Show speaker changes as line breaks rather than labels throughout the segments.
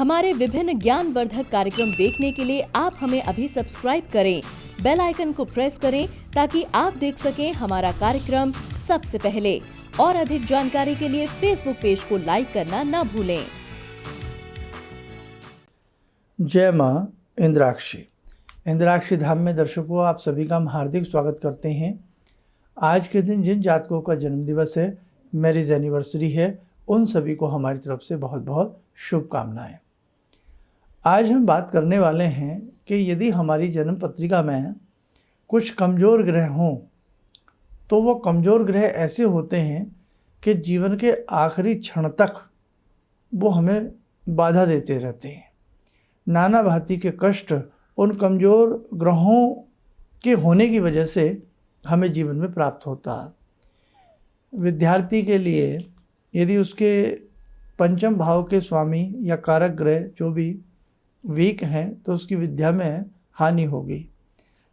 हमारे विभिन्न ज्ञानवर्धक कार्यक्रम देखने के लिए आप हमें अभी सब्सक्राइब करें, बेल आइकन को प्रेस करें ताकि आप देख सकें हमारा कार्यक्रम सबसे पहले। और अधिक जानकारी के लिए फेसबुक पेज को लाइक करना न भूलें।
जय माँ इंद्राक्षी धाम में दर्शकों, आप सभी का हम हार्दिक स्वागत करते हैं। आज के दिन जिन जातकों का जन्म दिवस है, मैरिज एनिवर्सरी है, उन सभी को हमारी तरफ से बहुत बहुत शुभकामनाएं। आज हम बात करने वाले हैं कि यदि हमारी जन्म पत्रिका में कुछ कमज़ोर ग्रह हों तो वो कमज़ोर ग्रह ऐसे होते हैं कि जीवन के आखिरी क्षण तक वो हमें बाधा देते रहते हैं। नाना भांति के कष्ट उन कमज़ोर ग्रहों के होने की वजह से हमें जीवन में प्राप्त होता है। विद्यार्थी के लिए यदि उसके पंचम भाव के स्वामी या कारक ग्रह जो भी वीक हैं तो उसकी विद्या में हानि होगी।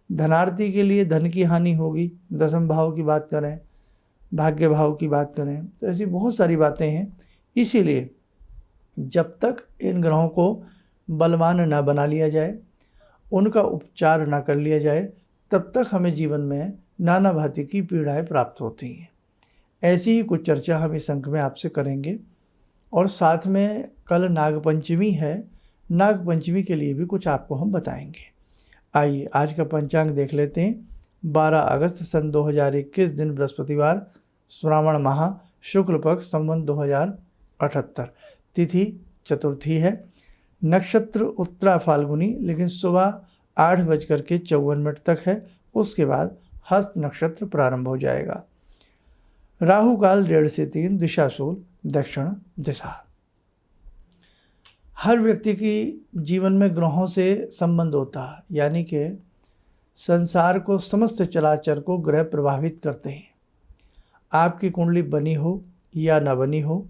धनार्थी के लिए धन की हानि होगी। दसम भाव की बात करें, भाग्य भाव की बात करें, तो ऐसी बहुत सारी बातें हैं। इसीलिए जब तक इन ग्रहों को बलवान ना बना लिया जाए, उनका उपचार ना कर लिया जाए, तब तक हमें जीवन में नाना भांति की पीड़ाएं प्राप्त होती हैं। ऐसी ही कुछ चर्चा हम इस अंक में आपसे करेंगे। और साथ में कल नागपंचमी है, नागपंचमी के लिए भी कुछ आपको हम बताएंगे। आइए आज का पंचांग देख लेते हैं। 12 अगस्त सन 2021 दिन बृहस्पतिवार, श्रावण माह, शुक्ल पक्ष, संवत 2078, तिथि चतुर्थी है, नक्षत्र उत्तरा फाल्गुनी, लेकिन सुबह 8:54 तक है। उसके बाद हस्त नक्षत्र प्रारंभ हो जाएगा। राहु काल 1:30 से 3, दिशाशूल दक्षिण दिशा। हर व्यक्ति की जीवन में ग्रहों से संबंध होता है, यानी कि संसार को, समस्त चराचर को ग्रह प्रभावित करते हैं। आपकी कुंडली बनी हो या ना बनी हो,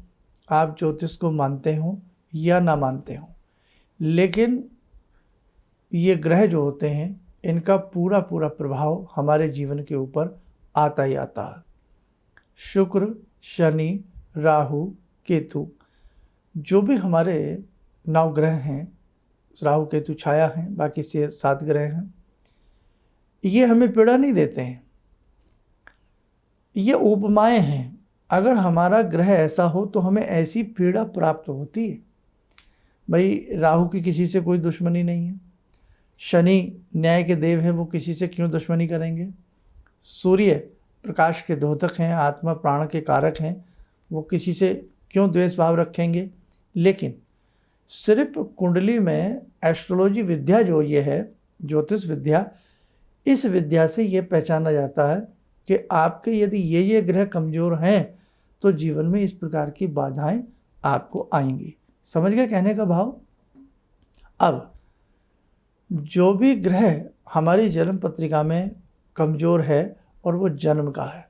आप ज्योतिष को मानते हो या ना मानते हो, लेकिन ये ग्रह जो होते हैं इनका पूरा प्रभाव हमारे जीवन के ऊपर आता ही आता है। शुक्र, शनि, राहु, केतु, जो भी हमारे 9 ग्रह हैं, राहु केतु छाया हैं, बाकी से 7 ग्रह हैं, ये हमें पीड़ा नहीं देते हैं। ये उपमाएं हैं। अगर हमारा ग्रह ऐसा हो तो हमें ऐसी पीड़ा प्राप्त होती है। भाई, राहु की किसी से कोई दुश्मनी नहीं है। शनि न्याय के देव है, वो किसी से क्यों दुश्मनी करेंगे। सूर्य प्रकाश के द्योतक हैं, आत्मा प्राण के कारक हैं, वो किसी से क्यों द्वेष भाव रखेंगे। लेकिन सिर्फ कुंडली में एस्ट्रोलॉजी विद्या जो ये है, ज्योतिष विद्या, इस विद्या से ये पहचाना जाता है कि आपके यदि ये ग्रह कमज़ोर हैं तो जीवन में इस प्रकार की बाधाएं आपको आएंगी। समझ गए कहने का भाव। अब जो भी ग्रह हमारी जन्म पत्रिका में कमज़ोर है और वो जन्म का है,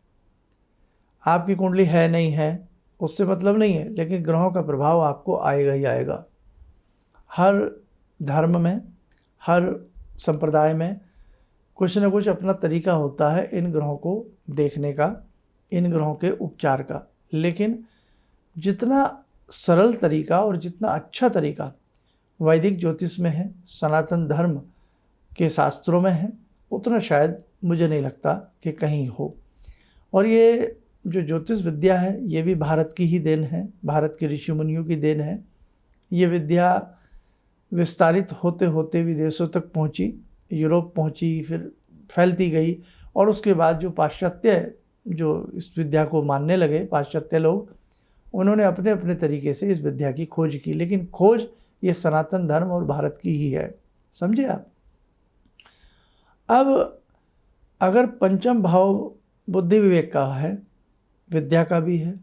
आपकी कुंडली है नहीं है उससे मतलब नहीं है, लेकिन ग्रहों का प्रभाव आपको आएगा ही आएगा। हर धर्म में, हर संप्रदाय में कुछ न कुछ अपना तरीका होता है इन ग्रहों को देखने का, इन ग्रहों के उपचार का। लेकिन जितना सरल तरीका और जितना अच्छा तरीका वैदिक ज्योतिष में है, सनातन धर्म के शास्त्रों में है, उतना शायद मुझे नहीं लगता कि कहीं हो। और ये जो ज्योतिष विद्या है ये भी भारत की ही देन है, भारत के ऋषि मुनियों की देन है। ये विद्या विस्तारित होते होते विदेशों तक पहुंची, यूरोप पहुंची, फिर फैलती गई। और उसके बाद जो पाश्चात्य जो इस विद्या को मानने लगे, पाश्चात्य लोग, उन्होंने अपने अपने तरीके से इस विद्या की खोज की। लेकिन खोज ये सनातन धर्म और भारत की ही है, समझे आप। अब अगर पंचम भाव बुद्धि विवेक का है, विद्या का भी है,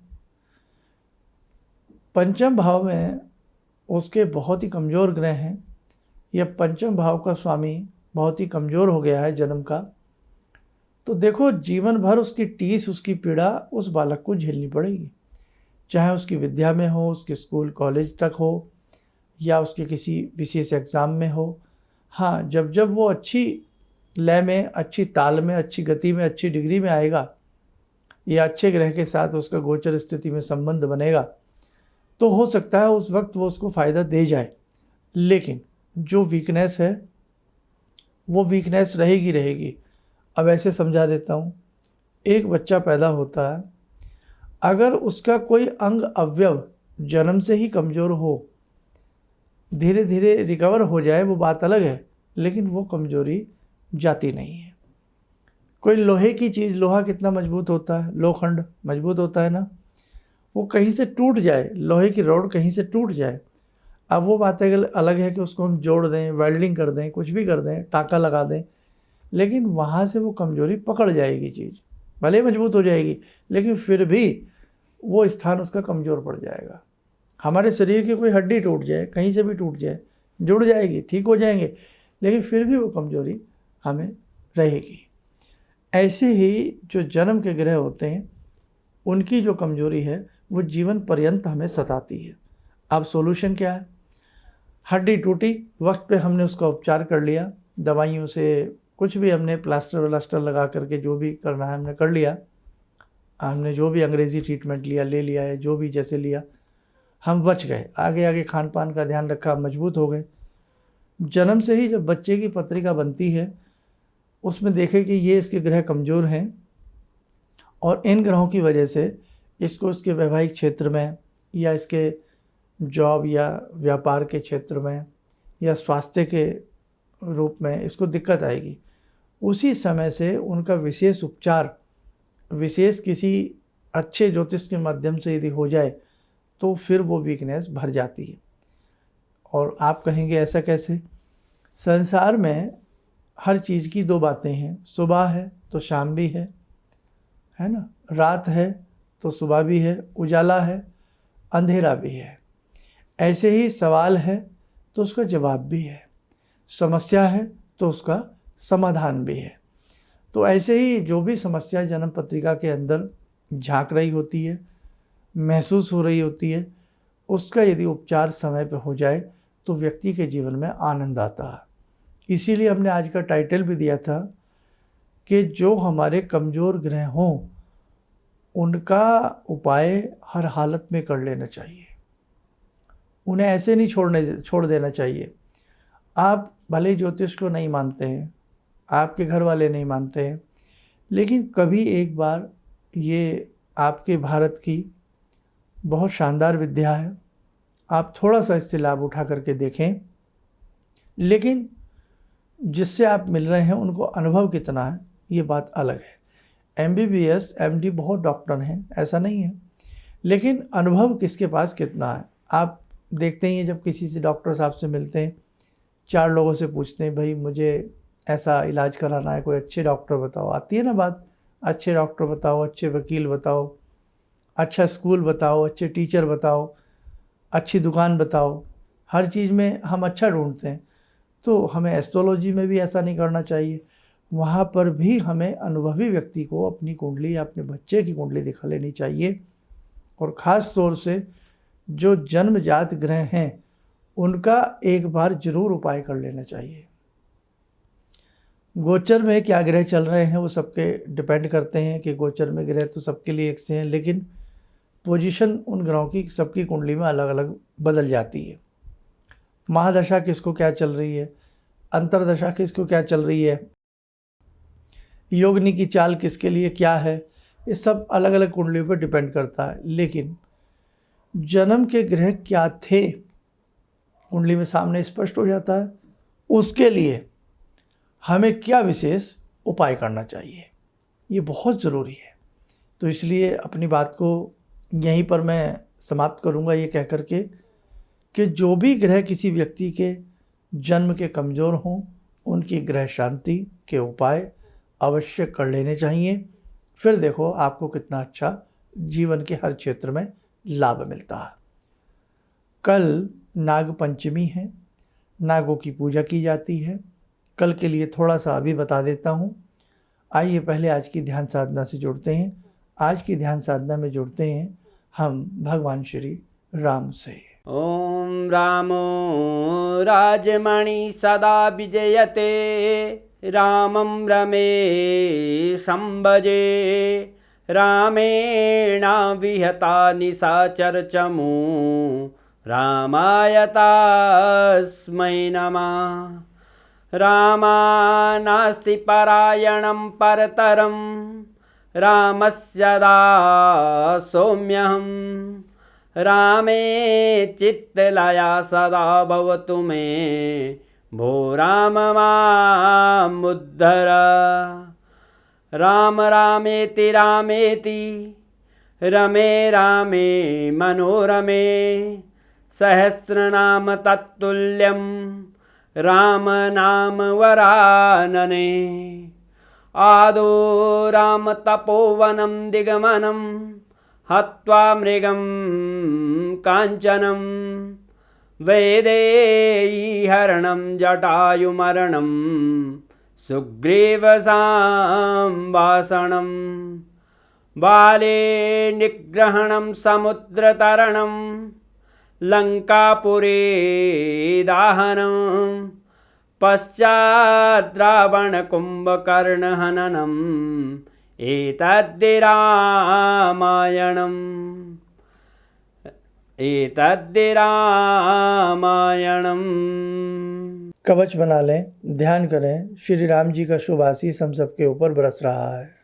पंचम भाव में उसके बहुत ही कमज़ोर ग्रह हैं, या पंचम भाव का स्वामी बहुत ही कमज़ोर हो गया है जन्म का, तो देखो जीवन भर उसकी टीस, उसकी पीड़ा उस बालक को झेलनी पड़ेगी। चाहे उसकी विद्या में हो, उसके स्कूल कॉलेज तक हो, या उसके किसी विशेष एग्ज़ाम में हो। हाँ, जब वो अच्छी लय में, अच्छी ताल में, अच्छी गति में, अच्छी डिग्री में आएगा, या अच्छे ग्रह के साथ उसका गोचर स्थिति में संबंध बनेगा, तो हो सकता है उस वक्त वो उसको फ़ायदा दे जाए। लेकिन जो वीकनेस है वो वीकनेस रहेगी रहेगी। अब ऐसे समझा देता हूँ, एक बच्चा पैदा होता है, अगर उसका कोई अंग अवयव जन्म से ही कमज़ोर हो, धीरे धीरे रिकवर हो जाए वो बात अलग है, लेकिन वो कमज़ोरी जाती नहीं है। कोई लोहे की चीज़, लोहा कितना मजबूत होता है, लोखंड मजबूत होता है ना, वो कहीं से टूट जाए, लोहे की रॉड कहीं से टूट जाए, अब वो बात अलग है कि उसको हम जोड़ दें, वेल्डिंग कर दें, कुछ भी कर दें, टाँका लगा दें, लेकिन वहाँ से वो कमज़ोरी पकड़ जाएगी चीज़, भले मजबूत हो जाएगी लेकिन फिर भी वो स्थान उसका कमज़ोर पड़ जाएगा। हमारे शरीर की कोई हड्डी टूट जाए, कहीं से भी टूट जाए, जुड़ जाएगी, ठीक हो जाएंगे, लेकिन फिर भी वो कमज़ोरी हमें रहेगी। ऐसे ही जो जन्म के ग्रह होते हैं उनकी जो कमज़ोरी है वो जीवन पर्यंत हमें सताती है। अब सॉल्यूशन क्या है? हड्डी टूटी, वक्त पे हमने उसका उपचार कर लिया, दवाइयों से कुछ भी हमने प्लास्टर व्लास्टर लगा करके जो भी करना है हमने कर लिया, हमने जो भी अंग्रेज़ी ट्रीटमेंट ले लिया है, जो भी जैसे लिया, हम बच गए, आगे आगे खान पान का ध्यान रखा, मजबूत हो गए। जन्म से ही जब बच्चे की पत्रिका बनती है उसमें देखें कि ये इसके ग्रह कमज़ोर हैं और इन ग्रहों की वजह से इसको इसके वैवाहिक क्षेत्र में या इसके जॉब या व्यापार के क्षेत्र में या स्वास्थ्य के रूप में इसको दिक्कत आएगी। उसी समय से उनका विशेष उपचार, विशेष किसी अच्छे ज्योतिष के माध्यम से यदि हो जाए तो फिर वो वीकनेस भर जाती है। और आप कहेंगे ऐसा कैसे? संसार में हर चीज़ की दो बातें हैं, सुबह है तो शाम भी है ना, रात है तो सुबह भी है, उजाला है अंधेरा भी है। ऐसे ही सवाल है तो उसका जवाब भी है, समस्या है तो उसका समाधान भी है। तो ऐसे ही जो भी समस्या जन्म पत्रिका के अंदर झांक रही होती है, महसूस हो रही होती है, उसका यदि उपचार समय पर हो जाए तो व्यक्ति के जीवन में आनंद आता है। इसीलिए हमने आज का टाइटल भी दिया था कि जो हमारे कमज़ोर ग्रह हों उनका उपाय हर हालत में कर लेना चाहिए, उन्हें ऐसे नहीं छोड़ देना चाहिए। आप भले ज्योतिष को नहीं मानते हैं, आपके घर वाले नहीं मानते हैं, लेकिन कभी एक बार ये आपके भारत की बहुत शानदार विद्या है, आप थोड़ा सा इससे लाभ उठा करके देखें। लेकिन जिससे आप मिल रहे हैं उनको अनुभव कितना है ये बात अलग है। MBBS MD बहुत डॉक्टर हैं, ऐसा नहीं है, लेकिन अनुभव किसके पास कितना है आप देखते ही हैं। जब किसी से डॉक्टर साहब से मिलते हैं, 4 लोगों से पूछते हैं भाई मुझे ऐसा इलाज कराना है, कोई अच्छे डॉक्टर बताओ, आती है ना बात, अच्छे डॉक्टर बताओ, अच्छे वकील बताओ, अच्छा स्कूल बताओ, अच्छे टीचर बताओ, अच्छी दुकान बताओ। हर चीज़ में हम अच्छा ढूंढते हैं। तो हमें एस्ट्रोलॉजी में भी ऐसा नहीं करना चाहिए, वहाँ पर भी हमें अनुभवी व्यक्ति को अपनी कुंडली या अपने बच्चे की कुंडली दिखा लेनी चाहिए। और ख़ास तौर से जो जन्मजात ग्रह हैं उनका एक बार जरूर उपाय कर लेना चाहिए। गोचर में क्या ग्रह चल रहे हैं वो सबके डिपेंड करते हैं कि गोचर में ग्रह तो सबके लिए एक से हैं, लेकिन पोजीशन उन ग्रहों की सबकी कुंडली में अलग अलग बदल जाती है। महादशा किसको क्या चल रही है, अंतरदशा किसको क्या चल रही है, योगिनी की चाल किसके लिए क्या है, ये सब अलग अलग कुंडलियों पर डिपेंड करता है। लेकिन जन्म के ग्रह क्या थे कुंडली में सामने स्पष्ट हो जाता है, उसके लिए हमें क्या विशेष उपाय करना चाहिए, ये बहुत ज़रूरी है। तो इसलिए अपनी बात को यहीं पर मैं समाप्त करूंगा ये कह करके कि जो भी ग्रह किसी व्यक्ति के जन्म के कमज़ोर हों उनकी ग्रह शांति के उपाय अवश्य कर लेने चाहिए। फिर देखो आपको कितना अच्छा जीवन के हर क्षेत्र में लाभ मिलता है। कल नाग पंचमी है, नागों की पूजा की जाती है। कल के लिए थोड़ा सा अभी बता देता हूँ। आइए पहले आज की ध्यान साधना से जुड़ते हैं। आज की ध्यान साधना में जुड़ते हैं हम भगवान श्री राम से।
ओम रामो राजमणि सदा विजयते, रामं रमे संभजे, रामेण विहता निशाचर चमू, रामाय तस्मै नमः। रामानास्ति परायणं परतरं रामस्य दासोऽम्यहम्। रामे चित्तलया सदा भवतु मे भो राम मामुद्धर। राम रामेति रामेति रमे रामे मनोरमे। सहस्रनाम तत्तुल्यं राम नाम वरानने। आदो राम तपोवनं दिगमनं हत्वा मृगं काञ्चनं। वैदेहीहरणं जटायुमरणं सुग्रीवसंवासनं। बाले निग्रहणं समुद्रतरणं लङ्कापुरे दाहनं। पश्चात् रावणकुम्भकर्णहननम् एतद्धि रामायणम्।
कवच बना लें, ध्यान करें, श्री राम जी का शुभ आशीष हम सबके ऊपर बरस रहा है।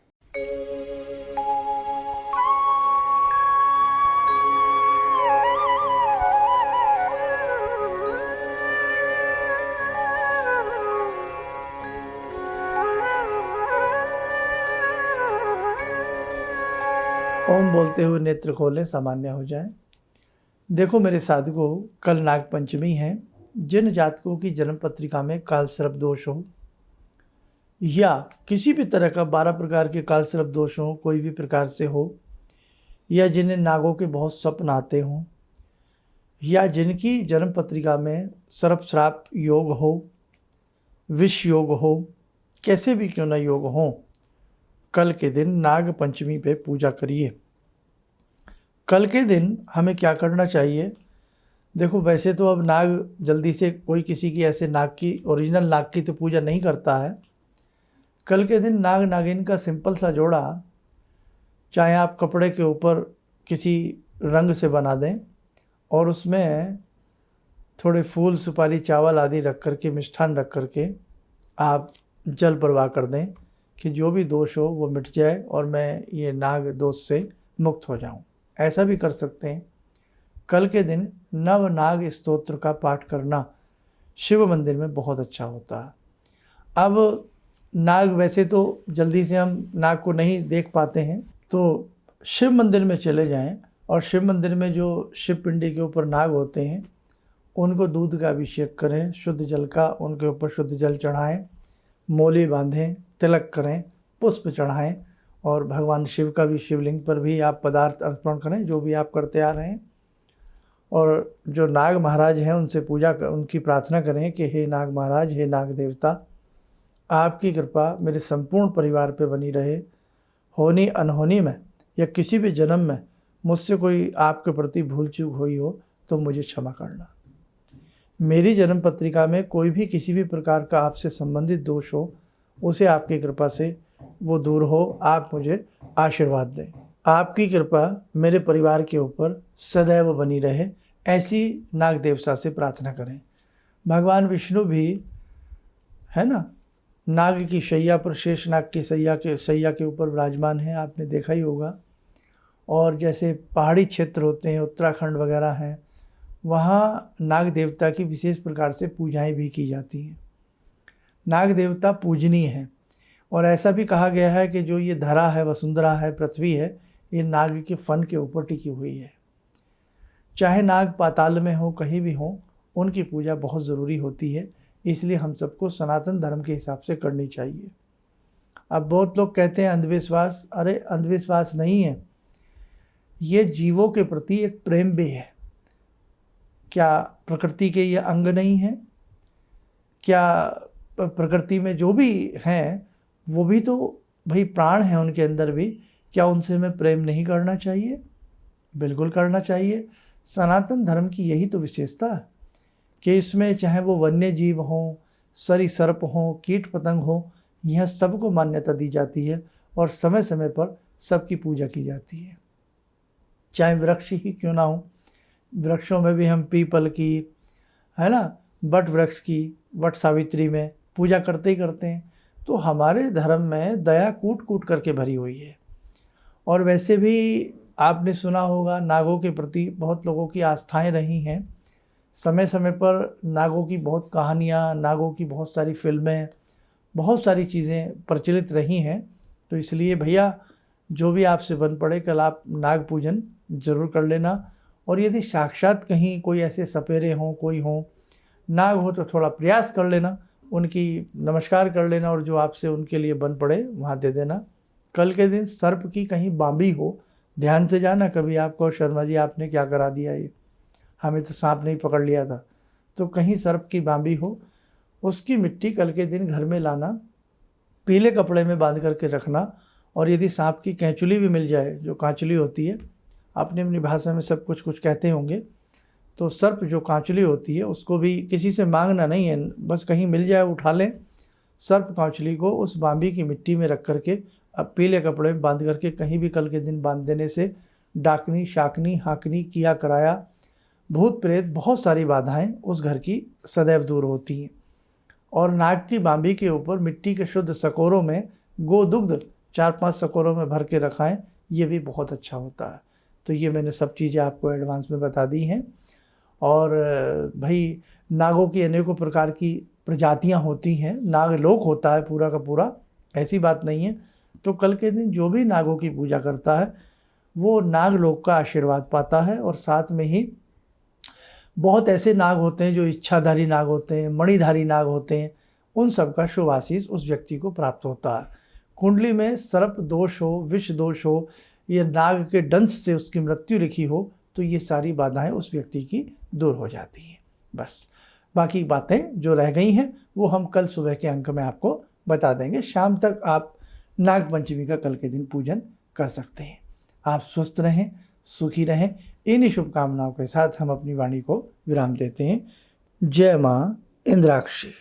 ओम बोलते हुए नेत्र खोलें, सामान्य हो जाएं। देखो मेरे साधकों, कल नाग पंचमी है। जिन जातकों की जन्म पत्रिका में कालसर्प दोष हो या किसी भी तरह का 12 प्रकार के कालसर्प दोष हो, कोई भी प्रकार से हो, या जिन्हें नागों के बहुत स्वप्न आते हों, या जिनकी जन्म पत्रिका में सर्प श्राप योग हो, विष योग हो, कैसे भी क्यों न योग हो, कल के दिन नाग पंचमी पे पूजा करिए। कल के दिन हमें क्या करना चाहिए? देखो वैसे तो अब नाग जल्दी से कोई किसी की ऐसे नाग की, ओरिजिनल नाग की तो पूजा नहीं करता है। कल के दिन नाग नागिन का सिंपल सा जोड़ा, चाहे आप कपड़े के ऊपर किसी रंग से बना दें और उसमें थोड़े फूल, सुपारी, चावल आदि रख करके, मिष्ठान रख करके आप जल प्रवाह कर दें कि जो भी दोष हो वो मिट जाए और मैं ये नाग दोष से मुक्त हो जाऊं। ऐसा भी कर सकते हैं। कल के दिन नव नाग स्तोत्र का पाठ करना शिव मंदिर में बहुत अच्छा होता है। अब नाग वैसे तो जल्दी से हम नाग को नहीं देख पाते हैं, तो शिव मंदिर में चले जाएं और शिव मंदिर में जो शिव पिंडी के ऊपर नाग होते हैं उनको दूध का अभिषेक करें, शुद्ध जल का, उनके ऊपर शुद्ध जल चढ़ाएं, मोली बांधें, तिलक करें, पुष्प चढ़ाएं और भगवान शिव का भी, शिवलिंग पर भी आप पदार्थ अर्पण करें, जो भी आप करते आ रहे हैं। और जो नाग महाराज हैं उनसे उनकी प्रार्थना करें कि हे नाग महाराज, हे नाग देवता, आपकी कृपा मेरे संपूर्ण परिवार पे बनी रहे। होनी अनहोनी में या किसी भी जन्म में मुझसे कोई आपके प्रति भूल चूक हुई हो तो मुझे क्षमा करना। मेरी जन्म पत्रिका में कोई भी किसी भी प्रकार का आपसे संबंधित दोष हो, उसे आपकी कृपा से वो दूर हो। आप मुझे आशीर्वाद दें। आपकी कृपा मेरे परिवार के ऊपर सदैव बनी रहे, ऐसी नाग देवता से प्रार्थना करें। भगवान विष्णु भी है ना, नाग की शैया पर, शेष नाग की शैया के ऊपर विराजमान है, आपने देखा ही होगा। और जैसे पहाड़ी क्षेत्र होते हैं, उत्तराखंड वगैरह हैं, वहाँ नाग देवता की विशेष प्रकार से पूजाएं भी की जाती हैं। नाग देवता पूजनीय हैं और ऐसा भी कहा गया है कि जो ये धरा है, वसुंधरा है, पृथ्वी है, ये नाग के फन के ऊपर टिकी हुई है। चाहे नाग पाताल में हो, कहीं भी हो, उनकी पूजा बहुत ज़रूरी होती है। इसलिए हम सबको सनातन धर्म के हिसाब से करनी चाहिए। अब बहुत लोग कहते हैं अंधविश्वास। अरे अंधविश्वास नहीं है, ये जीवों के प्रति एक प्रेम भी है। क्या प्रकृति के ये अंग नहीं है? क्या प्रकृति में जो भी हैं वो भी तो भाई प्राण हैं उनके अंदर भी, क्या उनसे हमें प्रेम नहीं करना चाहिए? बिल्कुल करना चाहिए। सनातन धर्म की यही तो विशेषता है कि इसमें चाहे वो वन्य जीव हों, सरीसर्प हों, कीट पतंग हों, यह सबको मान्यता दी जाती है और समय समय पर सबकी पूजा की जाती है। चाहे वृक्ष ही क्यों ना हो, वृक्षों में भी हम पीपल की, है ना, वट वृक्ष की, वट सावित्री में पूजा करते ही करते हैं। तो हमारे धर्म में दया कूट कूट करके भरी हुई है। और वैसे भी आपने सुना होगा नागों के प्रति बहुत लोगों की आस्थाएं रही हैं। समय समय पर नागों की बहुत कहानियाँ, नागों की बहुत सारी फिल्में, बहुत सारी चीज़ें प्रचलित रही हैं। तो इसलिए भैया जो भी आपसे बन पड़े कल आप नाग पूजन जरूर कर लेना। और यदि साक्षात कहीं कोई ऐसे सपेरे हों, कोई हों, नाग हो, तो थोड़ा प्रयास कर लेना, उनकी नमस्कार कर लेना और जो आपसे उनके लिए बन पड़े वहाँ दे देना। कल के दिन सर्प की कहीं बांबी हो, ध्यान से जाना, कभी आपको शर्मा जी आपने क्या करा दिया, ये हमें तो सांप नहीं पकड़ लिया था। तो कहीं सर्प की बांबी हो, उसकी मिट्टी कल के दिन घर में लाना, पीले कपड़े में बांध करके रखना। और यदि सांप की कैंचुली भी मिल जाए, जो कांचुली होती है, अपनी अपनी भाषा में सब कुछ कुछ कहते होंगे, तो सर्प जो कांचुली होती है उसको भी किसी से मांगना नहीं है, बस कहीं मिल जाए उठा लें। सर्प कांचुली को उस बांबी की मिट्टी में रख करके अब पीले कपड़े में बांध करके कहीं भी कल के दिन बांध देने से डाकनी, शाकनी, हाकनी, किया कराया, भूत प्रेत, बहुत सारी बाधाएं उस घर की सदैव दूर होती हैं। और नाग की बांबी के ऊपर मिट्टी के शुद्ध सकोरों में गोदुग्ध 4-5 सकोरों में भर के रखाएं, ये भी बहुत अच्छा होता है। तो ये मैंने सब चीज़ें आपको एडवांस में बता दी हैं। और भाई नागों की अनेकों प्रकार की प्रजातियां होती हैं, नागलोक होता है पूरा का पूरा, ऐसी बात नहीं है। तो कल के दिन जो भी नागों की पूजा करता है वो नागलोक का आशीर्वाद पाता है। और साथ में ही बहुत ऐसे नाग होते हैं जो इच्छाधारी नाग होते हैं, मणिधारी नाग होते हैं, उन सब का शुभ आशीष उस व्यक्ति को प्राप्त होता है। कुंडली में सर्प दोष हो, विष दोष हो, या नाग के डंस से उसकी मृत्यु लिखी हो, तो ये सारी बाधाएं उस व्यक्ति की दूर हो जाती हैं। बस बाकी बातें जो रह गई हैं वो हम कल सुबह के अंक में आपको बता देंगे। शाम तक आप नाग पंचमी का कल के दिन पूजन कर सकते हैं। आप स्वस्थ रहें, सुखी रहें, इन्हीं शुभकामनाओं के साथ हम अपनी वाणी को विराम देते हैं। जय माँ इंद्राक्षी।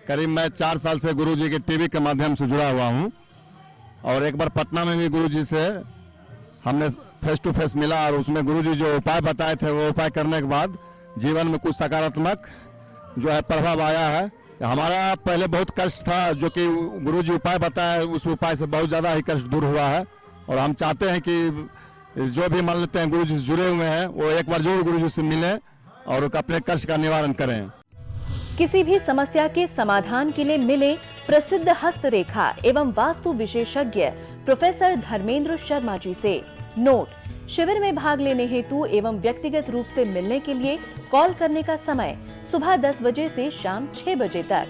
करीब मैं 4 साल से गुरुजी के टीवी के माध्यम से जुड़ा हुआ हूँ और एक बार पटना में भी गुरुजी से हमने फेस टू फेस मिला और उसमें गुरुजी जो उपाय बताए थे वो उपाय करने के बाद जीवन में कुछ सकारात्मक जो है प्रभाव आया है। हमारा पहले बहुत कष्ट था, जो कि गुरुजी उपाय बताए उस उपाय से बहुत ज़्यादा ही कष्ट दूर हुआ है। और हम चाहते हैं कि जो भी मान लेते हैं गुरुजी से जुड़े हुए हैं वो एक बार जरूर गुरुजी से मिलें और अपने कष्ट का निवारण करें।
किसी भी समस्या के समाधान के लिए मिले प्रसिद्ध हस्तरेखा एवं वास्तु विशेषज्ञ प्रोफेसर धर्मेंद्र शर्मा जी से। नोट: शिविर में भाग लेने हेतु एवं व्यक्तिगत रूप से मिलने के लिए कॉल करने का समय सुबह 10 बजे से शाम 6 बजे तक।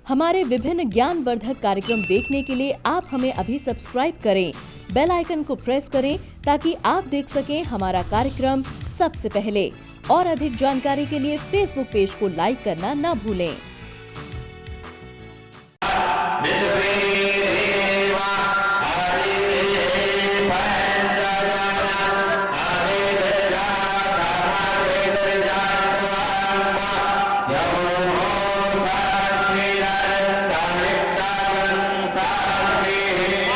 हमारे विभिन्न ज्ञानवर्धक कार्यक्रम देखने के लिए आप हमें अभी सब्सक्राइब करें, बेल आइकन को प्रेस करें ताकि आप देख सकें हमारा कार्यक्रम सबसे पहले। और अधिक जानकारी के लिए फेसबुक पेज को लाइक करना न भूलें।